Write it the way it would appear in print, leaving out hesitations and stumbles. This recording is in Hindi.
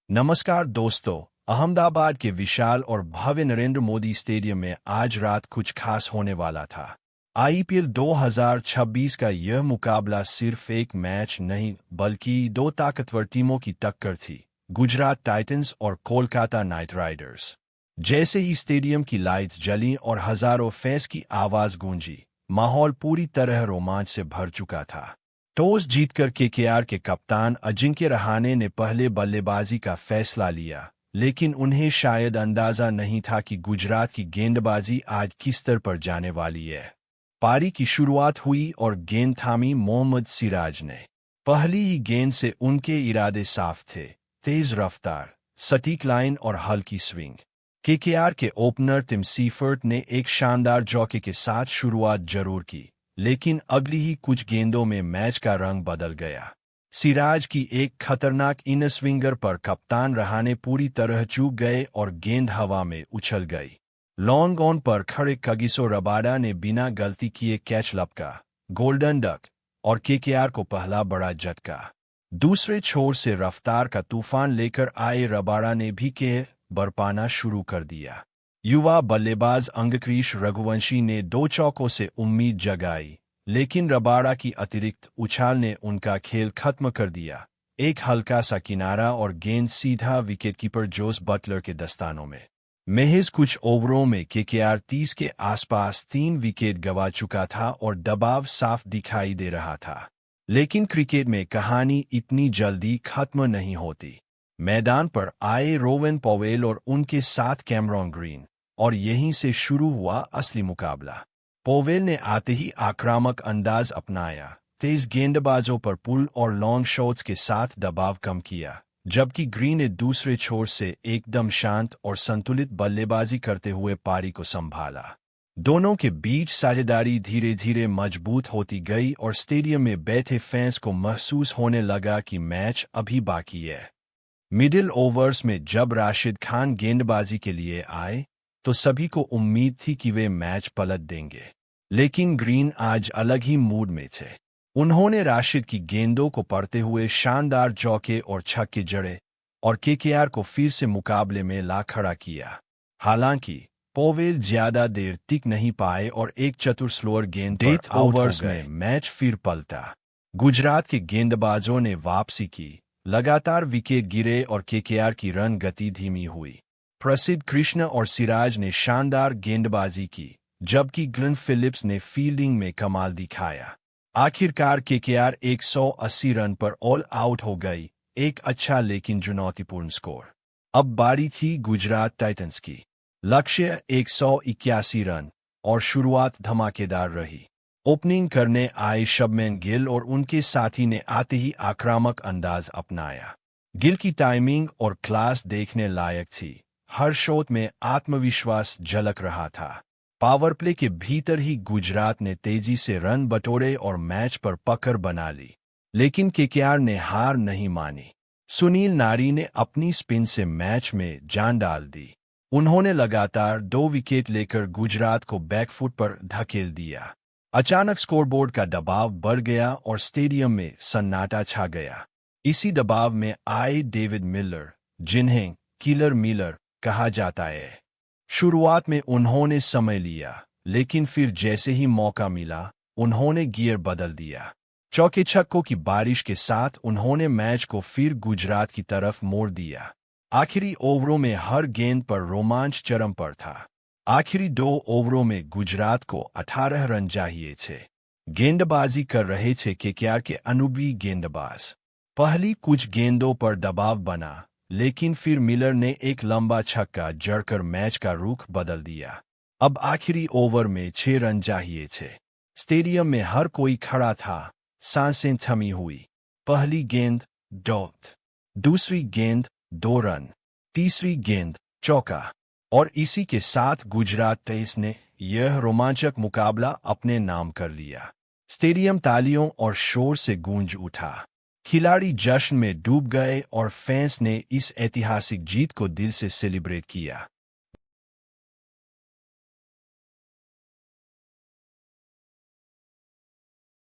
नमस्कार दोस्तों। अहमदाबाद के विशाल और भव्य नरेंद्र मोदी स्टेडियम में आज रात कुछ खास होने वाला था। आईपीएल 2026 का यह मुकाबला सिर्फ एक मैच नहीं बल्कि दो ताकतवर टीमों की टक्कर थी, गुजरात टाइटंस और कोलकाता नाइट राइडर्स। जैसे ही स्टेडियम की लाइट्स जली और हजारों फैंस की आवाज गूंजी, माहौल पूरी तरह रोमांच से भर चुका था। टॉस जीतकर केकेआर के कप्तान अजिंक्य रहाणे ने पहले बल्लेबाजी का फैसला लिया, लेकिन उन्हें शायद अंदाजा नहीं था कि गुजरात की गेंदबाजी आज किस स्तर पर जाने वाली है। पारी की शुरुआत हुई और गेंद थामी मोहम्मद सिराज ने। पहली ही गेंद से उनके इरादे साफ थे, तेज रफ्तार, सटीक लाइन और हल्की स्विंग। केकेआर के ओपनर टिम सीफर्ट ने एक शानदार जौके के साथ शुरुआत जरूर की, लेकिन अगली ही कुछ गेंदों में मैच का रंग बदल गया। सिराज की एक खतरनाक इन स्विंगर पर कप्तान रहाणे पूरी तरह चूक गए और गेंद हवा में उछल गई। लॉन्ग ऑन पर खड़े कगिसो रबाडा ने बिना गलती किए कैच लपका, गोल्डन डक, और केकेआर को पहला बड़ा झटका। दूसरे छोर से रफ्तार का तूफान लेकर आए रबाडा ने भी कहर बरपाना शुरू कर दिया। युवा बल्लेबाज अंगक्रीश रघुवंशी ने दो चौकों से उम्मीद जगाई, लेकिन रबाडा की अतिरिक्त उछाल ने उनका खेल खत्म कर दिया। एक हल्का सा किनारा और गेंद सीधा विकेटकीपर जोस बटलर के दस्तानों में। महज कुछ ओवरों में केकेआर 30 के आसपास 3 विकेट गंवा चुका था और दबाव साफ दिखाई दे रहा था। लेकिन क्रिकेट में कहानी इतनी जल्दी खत्म नहीं होती। मैदान पर आए रोवेन पॉवेल और उनके साथ कैमरॉन ग्रीन, और यहीं से शुरू हुआ असली मुकाबला। पॉवेल ने आते ही आक्रामक अंदाज अपनाया, तेज गेंदबाजों पर पुल और लॉन्ग शॉट्स के साथ दबाव कम किया, जबकि ग्रीन ने दूसरे छोर से एकदम शांत और संतुलित बल्लेबाजी करते हुए पारी को संभाला। दोनों के बीच साझेदारी धीरे धीरे मजबूत होती गई और स्टेडियम में बैठे फैंस को महसूस होने लगा कि मैच अभी बाकी है। मिडिल ओवर्स में जब राशिद खान गेंदबाजी के लिए आए, तो सभी को उम्मीद थी कि वे मैच पलट देंगे। लेकिन ग्रीन आज अलग ही मूड में थे। उन्होंने राशिद की गेंदों को पढ़ते हुए शानदार चौके और छक्के जड़े और केकेआर को फिर से मुकाबले में ला खड़ा किया। हालांकि पॉवेल ज्यादा देर टिक नहीं पाए और एक चतुर स्लोअर गेंद डेथ ओवर्स में मैच फिर पलटा। गुजरात के गेंदबाजों ने वापसी की, लगातार विकेट गिरे और केकेआर की रन गति धीमी हुई। प्रसिद्ध कृष्ण और सिराज ने शानदार गेंदबाजी की, जबकि ग्लेन फिलिप्स ने फील्डिंग में कमाल दिखाया। आखिरकार केकेआर 180 रन पर ऑल आउट हो गई, एक अच्छा लेकिन चुनौतीपूर्ण स्कोर। अब बारी थी गुजरात टाइटंस की। लक्ष्य 181 रन और शुरुआत धमाकेदार रही। ओपनिंग करने आए शुभमन गिल और उनके साथी ने आते ही आक्रामक अंदाज अपनाया। गिल की टाइमिंग और क्लास देखने लायक थी। हर शॉट में आत्मविश्वास झलक रहा था। पावर प्ले के भीतर ही गुजरात ने तेजी से रन बटोरे और मैच पर पकड़ बना ली। लेकिन केकेआर ने हार नहीं मानी। सुनील नारी ने अपनी स्पिन से मैच में जान डाल दी। उन्होंने लगातार 2 विकेट लेकर गुजरात को बैकफुट पर धकेल दिया। अचानक स्कोरबोर्ड का दबाव बढ़ गया और स्टेडियम में सन्नाटा छा गया। इसी दबाव में आए डेविड मिलर, जिन्हें किलर मिलर कहा जाता है। शुरुआत में उन्होंने समय लिया, लेकिन फिर जैसे ही मौका मिला, उन्होंने गियर बदल दिया। चौके छक्कों की बारिश के साथ उन्होंने मैच को फिर गुजरात की तरफ मोड़ दिया। आखिरी ओवरों में हर गेंद पर रोमांच चरम पर था। आखिरी 2 ओवरों में गुजरात को 18 रन चाहिए थे। गेंदबाजी कर रहे थे केकेआर के अनुभवी गेंदबाज। पहली कुछ गेंदों पर दबाव बना, लेकिन फिर मिलर ने एक लंबा छक्का जड़कर मैच का रुख बदल दिया। अब आखिरी ओवर में 6 रन चाहिए थे। स्टेडियम में हर कोई खड़ा था, सांसें थमी हुई। पहली गेंद डॉट, दूसरी गेंद 2 रन, तीसरी गेंद चौका, और इसी के साथ गुजरात टाइटंस ने यह रोमांचक मुकाबला अपने नाम कर लिया। स्टेडियम तालियों और शोर से गूंज उठा। खिलाड़ी जश्न में डूब गए और फैंस ने इस ऐतिहासिक जीत को दिल से सेलिब्रेट किया।